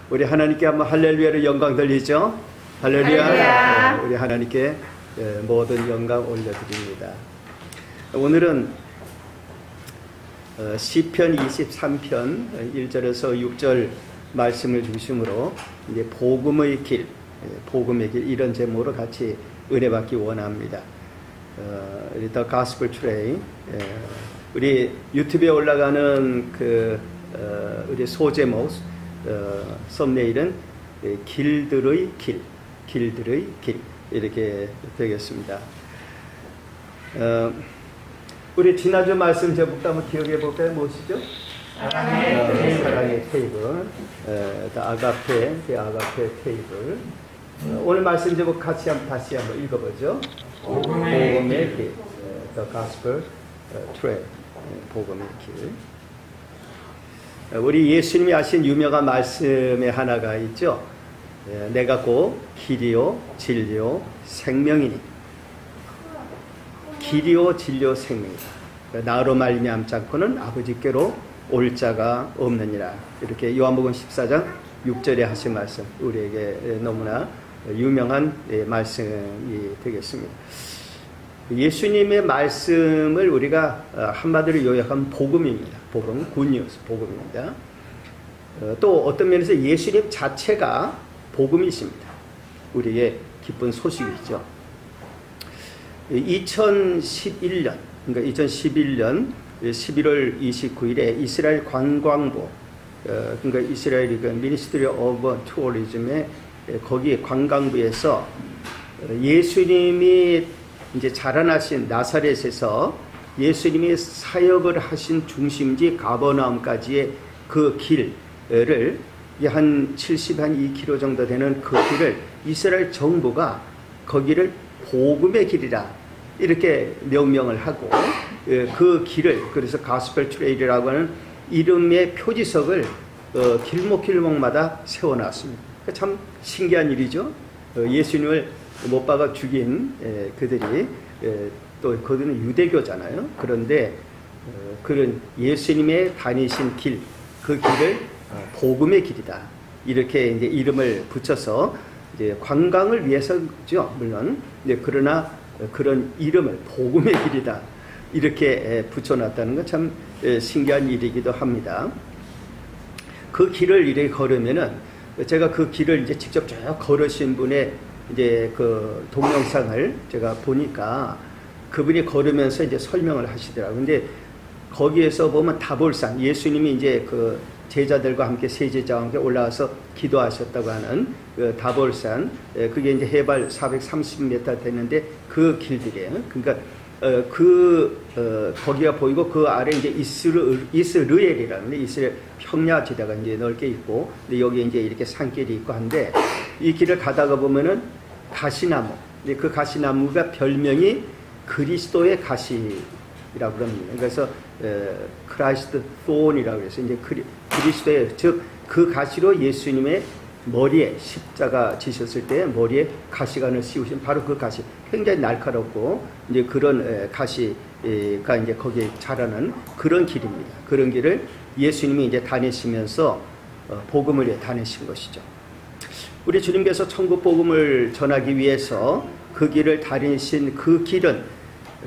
우리 하나님께 한번 할렐루야로 영광 돌리죠. 할렐루야. 우리 하나님께 모든 영광 올려드립니다. 오늘은 시편 23편 1절에서 6절 말씀을 중심으로 이제 복음의 길 이런 제목으로 같이 은혜 받기 원합니다. 우리 The Gospel Train, 우리 유튜브에 올라가는 우리 소제목 썸네일은 길들의 길 이렇게 되겠습니다. 우리 지난주 말씀 제목도 한번 기억해 볼까요? 무엇이죠? 사랑의 테이블, 아가페 테이블. 오늘 말씀 제목 같이 다시 한번 읽어보죠. 복음의 길, The Gospel Trail, 복음의 길. 우리 예수님이 하신 유명한 말씀의 하나가 있죠. 내가 곧 길이요 진리요 생명이니. 길이요 진리요 생명이다. 나로 말미암지 않고는 아버지께로 올 자가 없느니라. 이렇게 요한복음 14장 6절에 하신 말씀, 우리에게 너무나 유명한 말씀이 되겠습니다. 예수님의 말씀을 우리가 한마디로 요약하면 복음입니다. 복음, 굿뉴스, 복음입니다. 또 어떤 면에서 예수님 자체가 복음이십니다. 우리의 기쁜 소식이죠. 2011년, 그러니까 2011년 11월 29일에 이스라엘 관광부, 그러니까 이스라엘이 미니스트리 오브 투어리즘의 거기 관광부에서 예수님이 이제 자라나신 나사렛에서 예수님이 사역을 하신 중심지 가버나움까지의 그 길을 한 2km 정도 되는 그 길을 이스라엘 정부가 거기를 복음의 길이라 이렇게 명명을 하고 그 길을 그래서 가스펠 트레일이라고 하는 이름의 표지석을 길목마다 세워놨습니다. 참 신기한 일이죠. 예수님을 못 박아 죽인 그들이 또 그들은 유대교잖아요. 그런데 그런 예수님의 다니신 길, 그 길을 복음의 길이다. 이렇게 이제 이름을 붙여서 이제 관광을 위해서죠. 물론 그러나 그런 이름을 복음의 길이다. 이렇게 붙여놨다는 건 참 신기한 일이기도 합니다. 그 길을 이렇게 걸으면은 제가 그 길을 이제 직접 쭉 걸으신 분의 이제 그 동영상을 제가 보니까 그분이 걸으면서 이제 설명을 하시더라고요. 근데 거기에서 보면 다볼산, 예수님이 이제 그 제자들과 함께 세제자와 함께 올라와서 기도하셨다고 하는 그 다볼산, 그게 이제 해발 430m 되는데 그 길들이에요. 그러니까 거기가 보이고 그 아래 이제 이스르엘이라는 이스라엘 평야지대가 이제 넓게 있고, 근데 여기 이제 이렇게 산길이 있고 한데 이 길을 가다가 보면은 가시나무, 근데 그 가시나무가 별명이 그리스도의 가시라고 그럽니다. 그래서 크라이스트 톤이라고 해서 이제 그리스도의 즉 그 가시로 예수님의 머리에 십자가 지셨을 때 머리에 가시관을 씌우신 바로 그 가시, 굉장히 날카롭고 이제 그런 가시가 이제 거기에 자라는 그런 길입니다. 그런 길을 예수님이 이제 다니시면서 복음을 위해 다니신 것이죠. 우리 주님께서 천국 복음을 전하기 위해서 그 길을 다니신 그 길은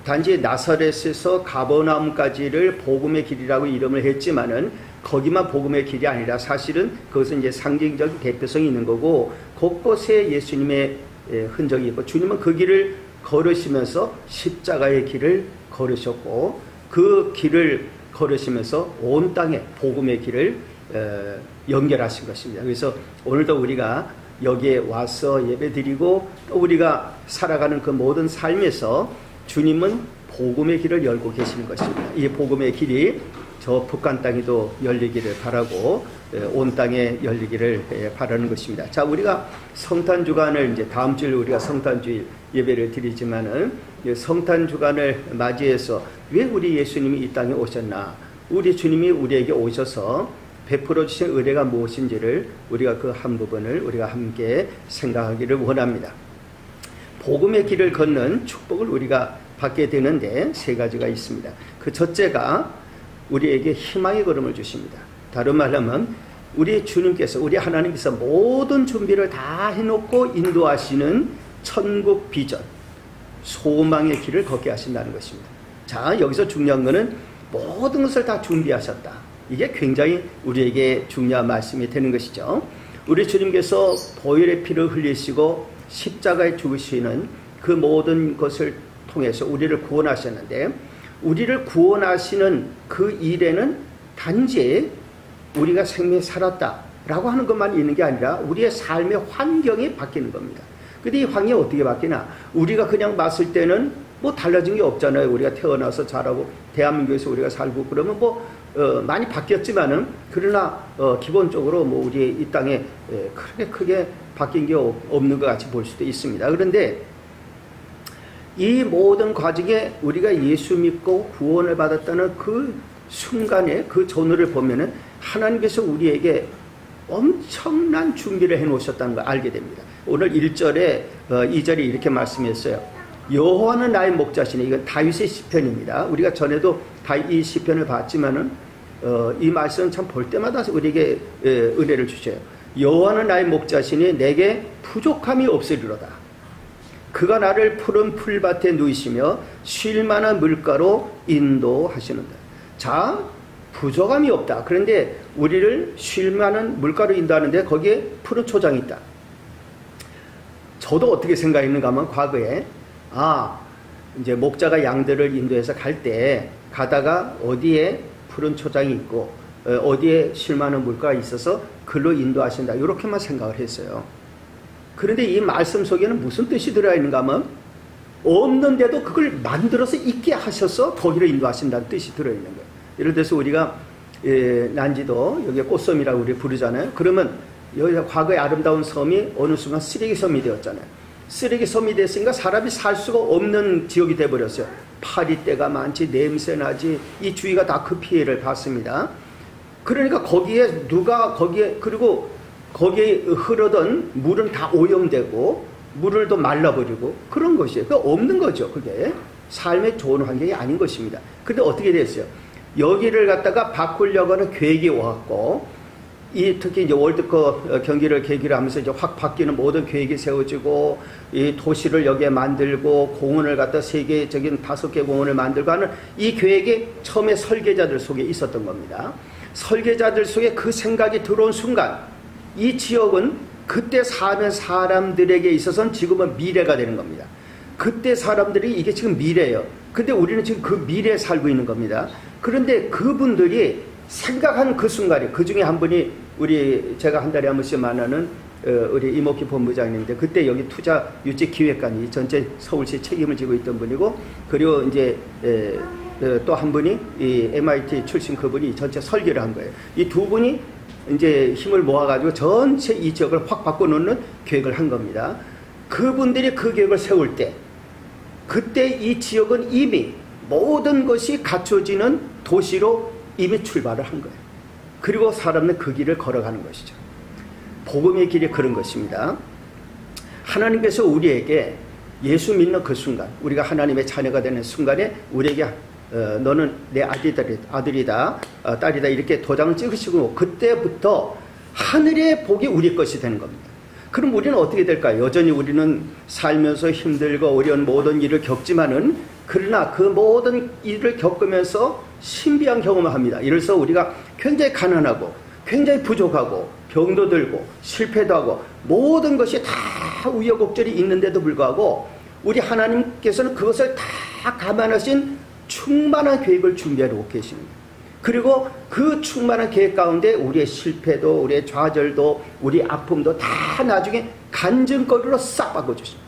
단지 나사렛에서 가버나움까지를 복음의 길이라고 이름을 했지만은 거기만 복음의 길이 아니라 사실은 그것은 이제 상징적 대표성이 있는 거고 곳곳에 예수님의 흔적이 있고 주님은 그 길을 걸으시면서 십자가의 길을 걸으셨고 그 길을 걸으시면서 온 땅에 복음의 길을 연결하신 것입니다. 그래서 오늘도 우리가 여기에 와서 예배드리고 또 우리가 살아가는 그 모든 삶에서 주님은 복음의 길을 열고 계시는 것입니다. 이 복음의 길이 저 북한 땅에도 열리기를 바라고 온 땅에 열리기를 바라는 것입니다. 자, 우리가 성탄 주간을 이제 다음 주일 우리가 성탄주일 예배를 드리지만은 성탄 주간을 맞이해서 왜 우리 예수님이 이 땅에 오셨나? 우리 주님이 우리에게 오셔서 베풀어 주신 은혜가 무엇인지를 우리가 그 한 부분을 우리가 함께 생각하기를 원합니다. 복음의 길을 걷는 축복을 우리가 받게 되는데 세 가지가 있습니다. 그 첫째가 우리에게 희망의 걸음을 주십니다. 다른 말로 하면 우리 주님께서, 우리 하나님께서 모든 준비를 다 해놓고 인도하시는 천국 비전, 소망의 길을 걷게 하신다는 것입니다. 자, 여기서 중요한 것은 모든 것을 다 준비하셨다. 이게 굉장히 우리에게 중요한 말씀이 되는 것이죠. 우리 주님께서 보혈의 피를 흘리시고 십자가에 죽으시는 그 모든 것을 통해서 우리를 구원하셨는데, 우리를 구원하시는 그 일에는 단지 우리가 생명에 살았다라고 하는 것만 있는 게 아니라 우리의 삶의 환경이 바뀌는 겁니다. 근데 이 환경이 어떻게 바뀌나? 우리가 그냥 봤을 때는 뭐 달라진 게 없잖아요. 우리가 태어나서 자라고 대한민국에서 우리가 살고 그러면 많이 바뀌었지만은, 그러나 기본적으로 뭐 우리 이 땅에 크게 바뀐 게 없는 것 같이 볼 수도 있습니다. 그런데 이 모든 과정에 우리가 예수 믿고 구원을 받았다는 그 순간에 그 전후를 보면은 하나님께서 우리에게 엄청난 준비를 해 놓으셨다는 걸 알게 됩니다. 오늘 1절에 2절에 이렇게 말씀했어요. 여호와는 나의 목자시니, 이건 다윗의 시편입니다. 우리가 전에도 이 시편을 봤지만은 이 말씀은 참 볼 때마다 우리에게 은혜를 주셔요. 여호와는 나의 목자시니 내게 부족함이 없으리로다. 그가 나를 푸른 풀밭에 누이시며 쉴 만한 물가로 인도하시는다. 자, 부족함이 없다. 그런데 우리를 쉴 만한 물가로 인도하는데 거기에 푸른 초장이 있다. 저도 어떻게 생각했는가 하면, 과거에 이제 목자가 양들을 인도해서 갈 때 가다가 어디에 푸른 초장이 있고 어디에 쉴 만한 물가가 있어서 글로 인도하신다, 이렇게만 생각을 했어요. 그런데 이 말씀 속에는 무슨 뜻이 들어있는가 하면, 없는데도 그걸 만들어서 있게 하셔서 거기로 인도하신다는 뜻이 들어있는 거예요. 예를 들어서 우리가 난지도 여기 꽃섬이라고 우리 부르잖아요. 그러면 여기 과거의 아름다운 섬이 어느 순간 쓰레기 섬이 되었잖아요. 쓰레기 섬이 됐으니까 사람이 살 수가 없는 지역이 돼버렸어요. 파리떼가 많지, 냄새나지, 이 주위가 다 그 피해를 받습니다. 그러니까 그리고 거기에 흐르던 물은 다 오염되고 물을 또 말라버리고 그런 것이에요. 그게 없는 거죠. 그게 삶의 좋은 환경이 아닌 것입니다. 근데 어떻게 됐어요? 여기를 갖다가 바꾸려고 하는 계획이 와갖고, 특히 이제 월드컵 경기를 계기로 하면서 이제 확 바뀌는 모든 계획이 세워지고, 이 도시를 여기에 만들고 공원을 갖다 세계적인 5개 공원을 만들고 하는 이 계획이 처음에 설계자들 속에 있었던 겁니다. 설계자들 속에 그 생각이 들어온 순간, 이 지역은 그때 사는 사람들에게 있어서는 지금은 미래가 되는 겁니다. 그때 사람들이 이게 지금 미래예요. 근데 우리는 지금 그 미래에 살고 있는 겁니다. 그런데 그분들이 생각한 그 순간에, 그 중에 한 분이 제가 한 달에 한 번씩 만나는 우리 이목희 본부장님인데, 그때 여기 투자 유치 기획관이 전체 서울시 책임을 지고 있던 분이고, 그리고 이제 또 한 분이 이 MIT 출신 그분이 전체 설계를 한 거예요. 이 두 분이 이제 힘을 모아가지고 전체 이 지역을 확 바꿔놓는 계획을 한 겁니다. 그분들이 그 계획을 세울 때, 그때 이 지역은 이미 모든 것이 갖춰지는 도시로 이미 출발을 한 거예요. 그리고 사람은 그 길을 걸어가는 것이죠. 복음의 길이 그런 것입니다. 하나님께서 우리에게 예수 믿는 그 순간, 우리가 하나님의 자녀가 되는 순간에 우리에게 너는 내 아들이다, 딸이다, 이렇게 도장을 찍으시고, 그때부터 하늘의 복이 우리 것이 되는 겁니다. 그럼 우리는 어떻게 될까요? 여전히 우리는 살면서 힘들고 어려운 모든 일을 겪지만은, 그러나 그 모든 일을 겪으면서 신비한 경험을 합니다. 이래서 우리가 굉장히 가난하고 굉장히 부족하고 병도 들고 실패도 하고 모든 것이 다 우여곡절이 있는데도 불구하고 우리 하나님께서는 그것을 다 감안하신 충만한 계획을 준비해 놓고 계십니다. 그리고 그 충만한 계획 가운데 우리의 실패도, 우리의 좌절도, 우리 아픔도 다 나중에 간증거리로 싹 바꿔주십니다.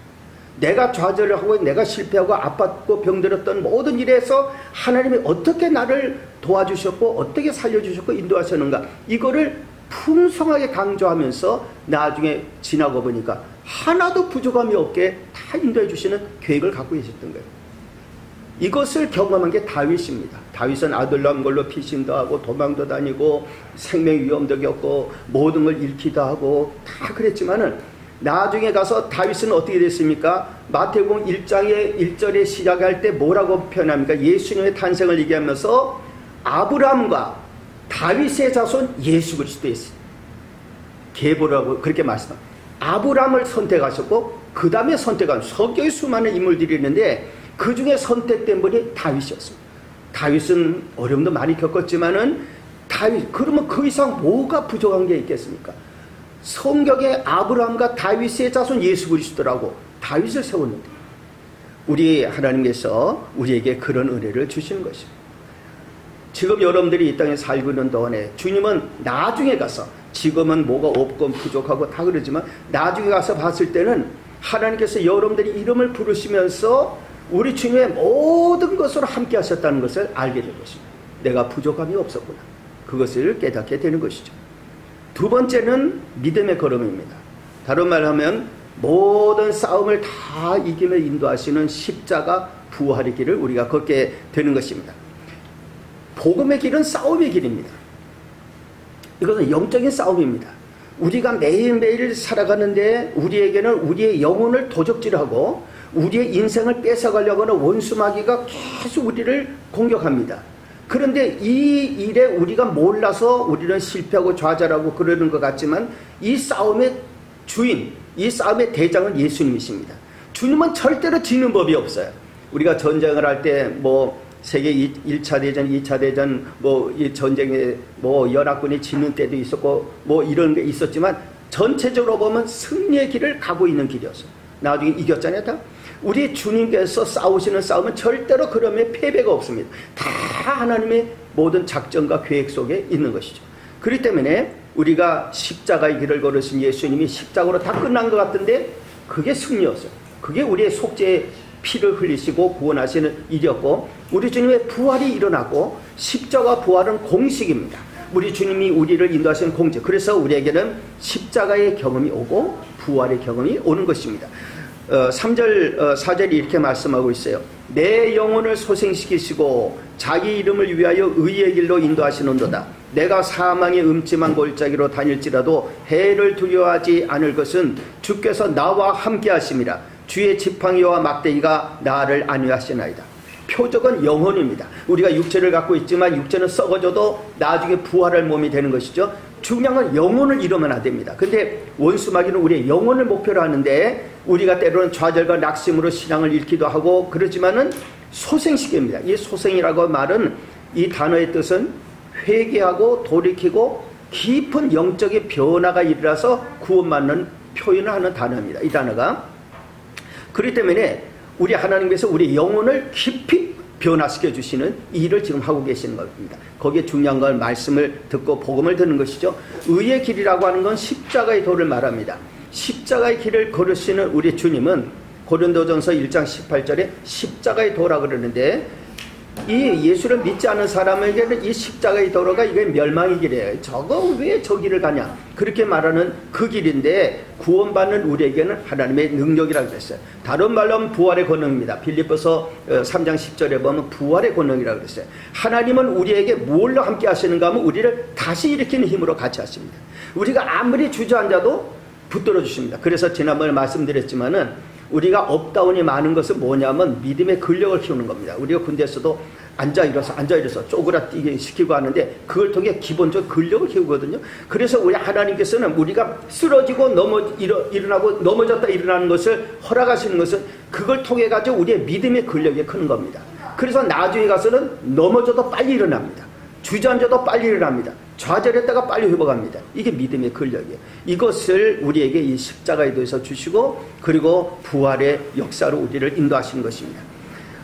내가 좌절을 하고 내가 실패하고 아팠고 병들었던 모든 일에서 하나님이 어떻게 나를 도와주셨고 어떻게 살려주셨고 인도하셨는가, 이거를 풍성하게 강조하면서 나중에 지나고 보니까 하나도 부족함이 없게 다 인도해 주시는 계획을 갖고 계셨던 거예요. 이것을 경험한 게 다윗입니다. 다윗은 아들 낳은 걸로 피신도 하고 도망도 다니고 생명 위험도 겪고 모든 걸 잃기도 하고 다 그랬지만은, 나중에 가서 다윗은 어떻게 됐습니까? 마태복음 1장의 1절에 시작할 때 뭐라고 표현합니까? 예수님의 탄생을 얘기하면서 아브라함과 다윗의 자손 예수 그리스도였어요. 계보라고 그렇게 말씀합니다. 아브라함을 선택하셨고 그 다음에 선택한 성경에 수많은 인물들이 있는데 그 중에 선택된 분이 다윗이었습니다. 다윗은 어려움도 많이 겪었지만은 다윗, 그러면 그 이상 뭐가 부족한 게 있겠습니까? 성경에 아브라함과 다윗의 자손 예수 그리스도라고 다윗을 세웠는데 우리 하나님께서 우리에게 그런 은혜를 주시는 것입니다. 지금 여러분들이 이 땅에 살고 있는 동안에 주님은 나중에 가서, 지금은 뭐가 없고 부족하고 다 그러지만 나중에 가서 봤을 때는 하나님께서 여러분들이 이름을 부르시면서 우리 주님의 모든 것으로 함께 하셨다는 것을 알게 될 것입니다. 내가 부족함이 없었구나. 그것을 깨닫게 되는 것이죠. 두 번째는 믿음의 걸음입니다. 다른 말 하면 모든 싸움을 다 이기며 인도하시는 십자가 부활의 길을 우리가 걷게 되는 것입니다. 복음의 길은 싸움의 길입니다. 이것은 영적인 싸움입니다. 우리가 매일매일 살아가는데 우리에게는 우리의 영혼을 도적질하고 우리의 인생을 뺏어가려고 하는 원수 마귀가 계속 우리를 공격합니다. 그런데 이 일에 우리가 몰라서 우리는 실패하고 좌절하고 그러는 것 같지만 이 싸움의 주인, 이 싸움의 대장은 예수님이십니다. 주님은 절대로 지는 법이 없어요. 우리가 전쟁을 할 때 세계 1차 대전, 2차 대전, 이 전쟁에 연합군이 지는 때도 있었고, 이런 게 있었지만, 전체적으로 보면 승리의 길을 가고 있는 길이었어요. 나중에 이겼잖아요, 다. 우리 주님께서 싸우시는 싸움은 절대로 그러면 패배가 없습니다. 다 하나님의 모든 작전과 계획 속에 있는 것이죠. 그렇기 때문에 우리가 십자가의 길을 걸으신 예수님이 십자가로 다 끝난 것 같은데, 그게 승리였어요. 그게 우리의 속죄의 피를 흘리시고 구원하시는 일이었고, 우리 주님의 부활이 일어나고, 십자가 부활은 공식입니다. 우리 주님이 우리를 인도하시는 공식. 그래서 우리에게는 십자가의 경험이 오고 부활의 경험이 오는 것입니다. 3절 4절이 이렇게 말씀하고 있어요. 내 영혼을 소생시키시고 자기 이름을 위하여 의의 길로 인도하시는도다. 내가 사망의 음침한 골짜기로 다닐지라도 해를 두려워하지 않을 것은 주께서 나와 함께 하심이라. 주의 지팡이와 막대기가 나를 안위하시나이다. 표적은 영혼입니다. 우리가 육체를 갖고 있지만 육체는 썩어져도 나중에 부활할 몸이 되는 것이죠. 중요한 건 영혼을 잃으면 안 됩니다. 근데 원수 마귀는 우리의 영혼을 목표로 하는데 우리가 때로는 좌절과 낙심으로 신앙을 잃기도 하고 그러지만은 소생시킵니다. 이 소생이라고 말은 이 단어의 뜻은 회개하고 돌이키고 깊은 영적인 변화가 일어나서 구원받는 표현을 하는 단어입니다. 이 단어가. 그렇기 때문에 우리 하나님께서 우리 영혼을 깊이 변화시켜 주시는 이 일을 지금 하고 계시는 겁니다. 거기에 중요한 건 말씀을 듣고 복음을 듣는 것이죠. 의의 길이라고 하는 건 십자가의 도를 말합니다. 십자가의 길을 걸으시는 우리 주님은 고린도전서 1장 18절에 십자가의 도라 그러는데, 이 예수를 믿지 않은 사람에게는 이 십자가의 도로가 이게 멸망의 길이에요. 저거 왜 저 길을 가냐, 그렇게 말하는 그 길인데, 구원받는 우리에게는 하나님의 능력이라고 그랬어요. 다른 말로 하면 부활의 권능입니다. 빌립보서 3장 10절에 보면 부활의 권능이라고 그랬어요. 하나님은 우리에게 뭘로 함께 하시는가 하면 우리를 다시 일으키는 힘으로 같이 하십니다. 우리가 아무리 주저앉아도 붙들어 주십니다. 그래서 지난번에 말씀드렸지만은 우리가 업다운이 많은 것은 뭐냐면 믿음의 근력을 키우는 겁니다. 우리가 군대에서도 앉아 일어서 쪼그라뛰게 시키고 하는데 그걸 통해 기본적 근력을 키우거든요. 그래서 우리 하나님께서는 우리가 쓰러지고 일어나고 넘어졌다 일어나는 것을 허락하시는 것은 그걸 통해 가지고 우리의 믿음의 근력이 크는 겁니다. 그래서 나중에 가서는 넘어져도 빨리 일어납니다. 주저앉아도 빨리 일어납니다. 좌절했다가 빨리 회복합니다. 이게 믿음의 근력이에요. 이것을 우리에게 이 십자가에 대해서 주시고, 그리고 부활의 역사로 우리를 인도하시는 것입니다.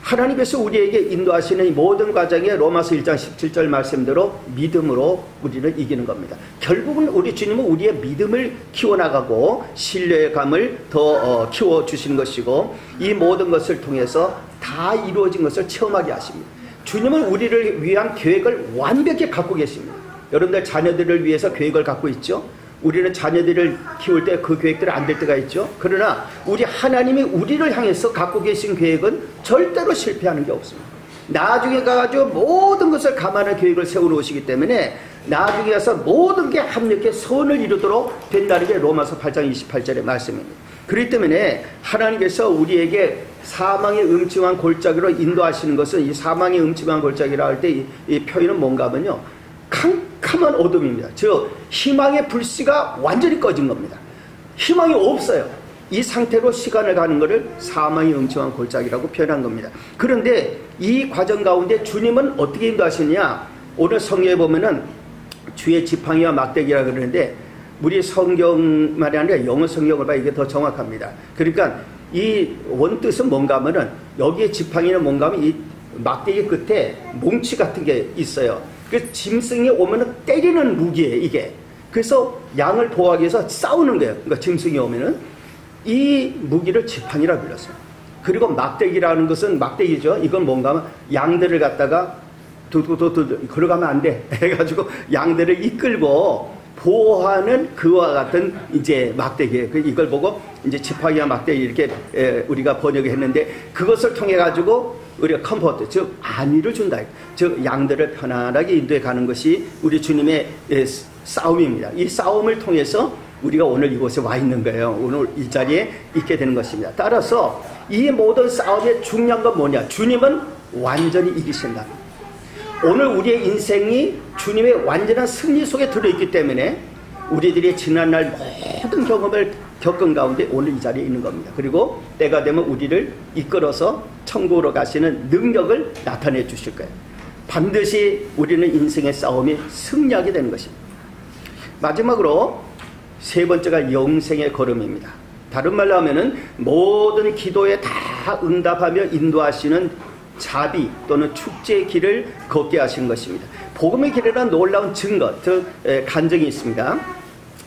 하나님께서 우리에게 인도하시는 이 모든 과정에 로마서 1장 17절 말씀대로 믿음으로 우리를 이기는 겁니다. 결국은 우리 주님은 우리의 믿음을 키워나가고 신뢰감을 더 키워주시는 것이고, 이 모든 것을 통해서 다 이루어진 것을 체험하게 하십니다. 주님은 우리를 위한 계획을 완벽히 갖고 계십니다. 여러분들 자녀들을 위해서 계획을 갖고 있죠. 우리는 자녀들을 키울 때 그 계획대로 안 될 때가 있죠. 그러나 우리 하나님이 우리를 향해서 갖고 계신 계획은 절대로 실패하는 게 없습니다. 나중에 가가지고 모든 것을 감안한 계획을 세워놓으시기 때문에 나중에 가서 모든 게 합력해 선을 이루도록 된다는 게 로마서 8장 28절의 말씀입니다. 그렇기 때문에 하나님께서 우리에게 사망의 음침한 골짜기로 인도하시는 것은, 이 사망의 음침한 골짜기라 할 때 이 표현은 뭔가 하면요, 캄캄한 어둠입니다. 저 희망의 불씨가 완전히 꺼진 겁니다. 희망이 없어요. 이 상태로 시간을 가는 것을 사망의 음침한 골짜기라고 표현한 겁니다. 그런데 이 과정 가운데 주님은 어떻게 인도하시느냐? 오늘 성경에 보면은 주의 지팡이와 막대기라 그러는데 우리 성경만이 아니라 영어 성경을 봐야 이게 더 정확합니다. 그러니까 이 원뜻은 뭔가 하면은 여기에 지팡이는 뭔가 하면 이 막대기 끝에 몽치 같은 게 있어요. 그 짐승이 오면은 때리는 무기예요, 이게. 그래서 양을 보호하기 위해서 싸우는 거예요. 그러니까 짐승이 오면은 이 무기를 지팡이라 불렀어요. 그리고 막대기라는 것은 막대기죠. 이건 뭔가 하면 양들을 갖다가 두두두두 걸어가면 안 돼 해가지고 양들을 이끌고 보호하는 그와 같은 이제 막대기예요. 이걸 보고 이제 지팡이와 막대기 이렇게 우리가 번역했는데 그것을 통해 가지고 우리가 컴포트, 즉 안위를 준다. 즉 양들을 편안하게 인도해 가는 것이 우리 주님의 싸움입니다. 이 싸움을 통해서 우리가 오늘 이곳에 와 있는 거예요. 오늘 이 자리에 있게 되는 것입니다. 따라서 이 모든 싸움의 중요한 건 뭐냐? 주님은 완전히 이기신다. 오늘 우리의 인생이 주님의 완전한 승리 속에 들어있기 때문에 우리들이 지난날 모든 경험을 겪은 가운데 오늘 이 자리에 있는 겁니다. 그리고 때가 되면 우리를 이끌어서 천국으로 가시는 능력을 나타내 주실 거예요. 반드시 우리는 인생의 싸움이 승리하게 되는 것입니다. 마지막으로 세 번째가 영생의 걸음입니다. 다른 말로 하면은 모든 기도에 다 응답하며 인도하시는 자비 또는 축제의 길을 걷게 하시는 것입니다. 복음의 길이라는 놀라운 증거, 즉 간증이 있습니다.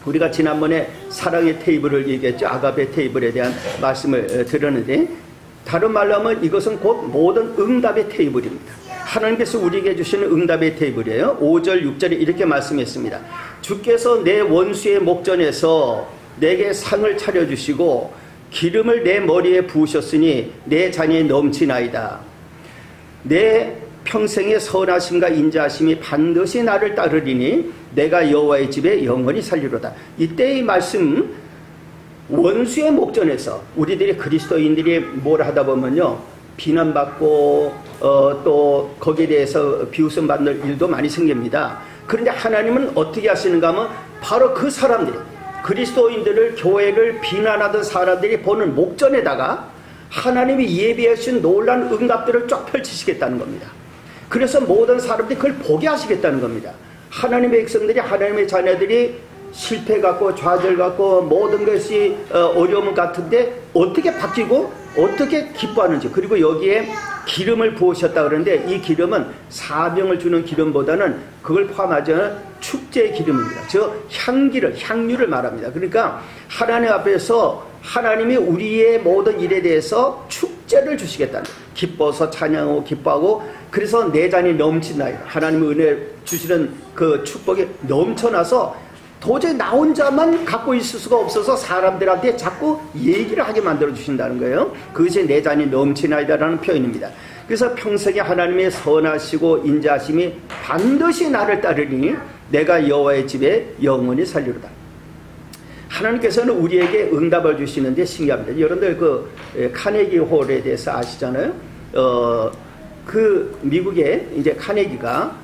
우리가 지난번에 사랑의 테이블을 얘기했죠. 아가페 테이블에 대한 말씀을 들었는데 다른 말로 하면 이것은 곧 모든 응답의 테이블입니다. 하나님께서 우리에게 주시는 응답의 테이블이에요. 5절 6절에 이렇게 말씀했습니다. 주께서 내 원수의 목전에서 내게 상을 차려주시고 기름을 내 머리에 부으셨으니 내 잔이 넘치나이다. 내 평생의 선하심과 인자하심이 반드시 나를 따르리니 내가 여호와의 집에 영원히 살리로다. 이때의 말씀, 원수의 목전에서 우리들이 그리스도인들이 뭘 하다 보면요 비난받고 또 거기에 대해서 비웃음 받는 일도 많이 생깁니다. 그런데 하나님은 어떻게 하시는가 하면 바로 그 사람들이 그리스도인들을 교회를 비난하던 사람들이 보는 목전에다가 하나님이 예비하신 놀라운 응답들을 쫙 펼치시겠다는 겁니다. 그래서 모든 사람들이 그걸 보게 하시겠다는 겁니다. 하나님의 백성들이, 하나님의 자녀들이 실패 갖고 좌절 갖고 모든 것이 어려움 같은데 어떻게 바뀌고 어떻게 기뻐하는지, 그리고 여기에 기름을 부으셨다 그러는데 이 기름은 사명을 주는 기름보다는 그걸 포함하지 않은 축제의 기름입니다. 즉 향유를 말합니다. 그러니까 하나님 앞에서 하나님이 우리의 모든 일에 대해서 축제를 주시겠다는 거예요. 기뻐서 찬양하고 기뻐하고, 그래서 내 잔이 넘친다. 하나님의 은혜 주시는 그 축복이 넘쳐나서 도저히 나 혼자만 갖고 있을 수가 없어서 사람들한테 자꾸 얘기를 하게 만들어 주신다는 거예요. 그것이 내 잔이 넘치나이다라는 표현입니다. 그래서 평생에 하나님의 선하시고 인자하심이 반드시 나를 따르니 내가 여호와의 집에 영원히 살리로다. 하나님께서는 우리에게 응답을 주시는데 신기합니다. 여러분들 그 카네기 홀에 대해서 아시잖아요. 그 미국에 이제 카네기가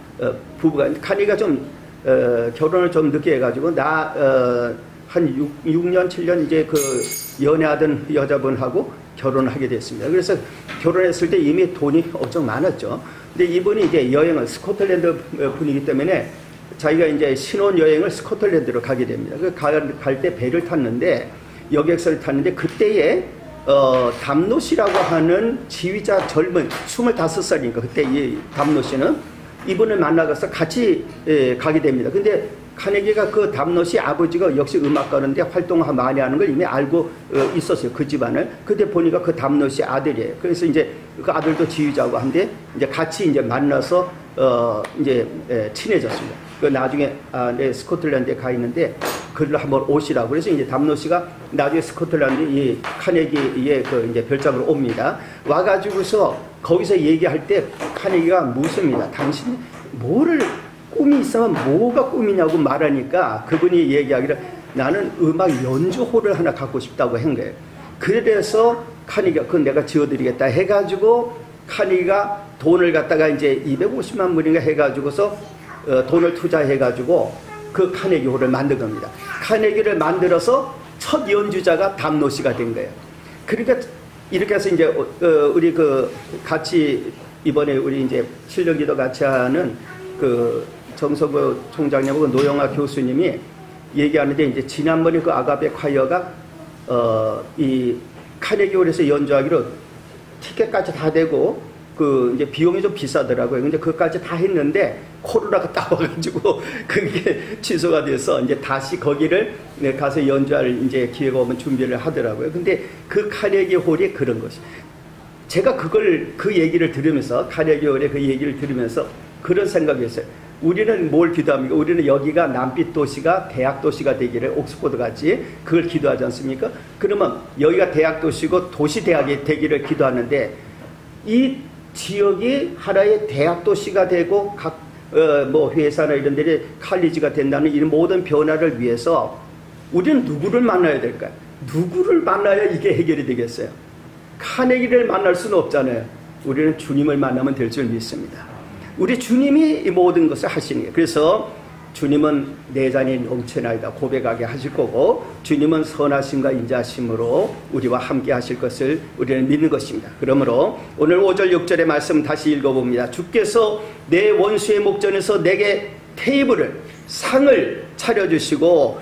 부부가, 카네기가 좀 결혼을 좀 늦게 해가지고 한 6년 7년 이제 그 연애하던 여자분하고 결혼을 하게 됐습니다. 그래서 결혼했을 때 이미 돈이 엄청 많았죠. 근데 이분이 이제 여행을 스코틀랜드 분이기 때문에 자기가 이제 신혼여행을 스코틀랜드로 가게 됩니다. 갈 때 배를 탔는데, 여객선을 탔는데, 그때에 담노씨라고 하는 지휘자 젊은 25살이니까 그때 이 담노씨는 이분을 만나서 같이 가게 됩니다. 근데 카네기가 그 담노씨 아버지가 역시 음악가인데 활동을 많이 하는 걸 이미 알고 있었어요. 그 집안을. 그때 보니까 그 담노씨 아들이에요. 그래서 이제 그 아들도 지휘자고 한데 이제 같이 이제 만나서 이제 친해졌습니다. 그 나중에 내 스코틀랜드에 가 있는데 그를 한번 오시라고. 그래서 이제 담노씨가 나중에 스코틀랜드 이 카네기의 그 이제 별장으로 옵니다. 와가지고서 거기서 얘기할 때 카네기가 묻습니다. 당신 뭐를 꿈이 있으면 뭐가 꿈이냐고 말하니까 그분이 얘기하기를 나는 음악 연주홀을 하나 갖고 싶다고 한 거예요. 그래서 카네기가 그건 내가 지어드리겠다 해가지고 카네기가 돈을 갖다가 이제 250만 불인가 해가지고서 돈을 투자해가지고 그 카네기 홀을 만든 겁니다. 카네기를 만들어서 첫 연주자가 담노 씨가 된 거예요. 그러니까 이렇게 해서 이제 우리 그 같이 이번에 우리 이제 실력기도 같이 하는 그 정서구 총장님하고 노영아 교수님이 얘기하는데, 이제 지난번에 그 아가베 콰이어가 이 카네기홀에서 연주하기로 티켓까지 다 되고 그 이제 비용이 좀 비싸더라고요. 근데 그것까지 다 했는데 코로나가 따와가지고 그게 취소가 돼서 이제 다시 거기를 가서 연주할 이제 기회가 오면 준비를 하더라고요. 근데 그 카네기 홀이 그런 것이, 제가 그 얘기를 들으면서, 카네기 홀의 그 얘기를 들으면서 그런 생각이 했어요. 우리는 뭘 기도합니까? 우리는 여기가 남빛 도시가 대학 도시가 되기를, 옥스퍼드 같이 그걸 기도하지 않습니까? 그러면 여기가 대학 도시고 도시 대학이 되기를 기도하는데, 이 지역이 하나의 대학 도시가 되고 각 뭐 회사나 이런 데에 칼리지가 된다는 이 모든 변화를 위해서 우리는 누구를 만나야 될까요? 누구를 만나야 이게 해결이 되겠어요? 카네기를 만날 수는 없잖아요. 우리는 주님을 만나면 될 줄 믿습니다. 우리 주님이 이 모든 것을 하시는 거예요. 그래서 주님은 내 잔이 넘쳐나이다 고백하게 하실 거고, 주님은 선하심과 인자하심으로 우리와 함께 하실 것을 우리는 믿는 것입니다. 그러므로 오늘 5절 6절의 말씀 다시 읽어봅니다. 주께서 내 원수의 목전에서 내게 테이블을, 상을 차려주시고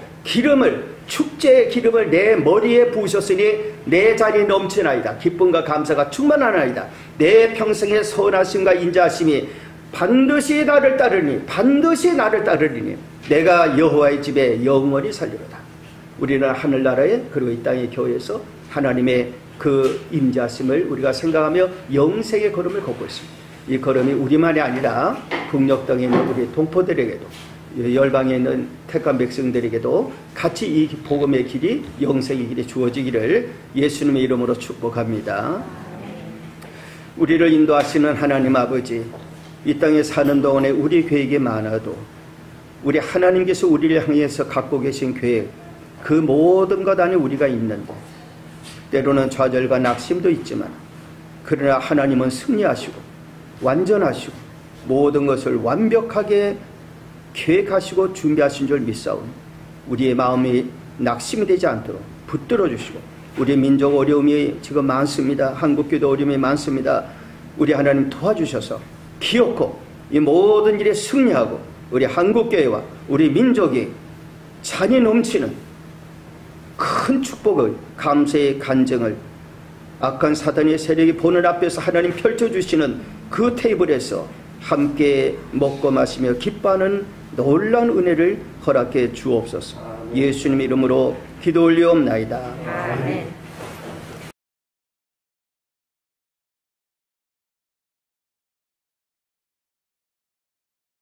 축제의 기름을 내 머리에 부으셨으니 내 잔이 넘쳐나이다. 기쁨과 감사가 충만하나이다. 내 평생의 선하심과 인자하심이 반드시 나를 따르리니 내가 여호와의 집에 영원히 살리로다. 우리는 하늘나라에, 그리고 이 땅의 교회에서 하나님의 그 인자심을 우리가 생각하며 영생의 걸음을 걷고 있습니다. 이 걸음이 우리만이 아니라 북녘 땅에 있는 우리 동포들에게도, 열방에 있는 택한 백성들에게도 같이 이 복음의 길이, 영생의 길이 주어지기를 예수님의 이름으로 축복합니다. 우리를 인도하시는 하나님 아버지, 이 땅에 사는 동안에 우리 계획이 많아도 우리 하나님께서 우리를 향해서 갖고 계신 계획, 그 모든 것 안에 우리가 있는데 때로는 좌절과 낙심도 있지만, 그러나 하나님은 승리하시고 완전하시고 모든 것을 완벽하게 계획하시고 준비하신 줄 믿사오니 우리의 마음이 낙심이 되지 않도록 붙들어 주시고, 우리 민족 어려움이 지금 많습니다. 한국교도 어려움이 많습니다. 우리 하나님 도와주셔서 기어코 이 모든 일에 승리하고 우리 한국교회와 우리 민족이 잔이 넘치는 큰 축복을, 감사의 간증을 악한 사단의 세력이 보는 앞에서 하나님 펼쳐주시는 그 테이블에서 함께 먹고 마시며 기뻐하는 놀라운 은혜를 허락해 주옵소서. 예수님 이름으로 기도 올리옵나이다. 아멘.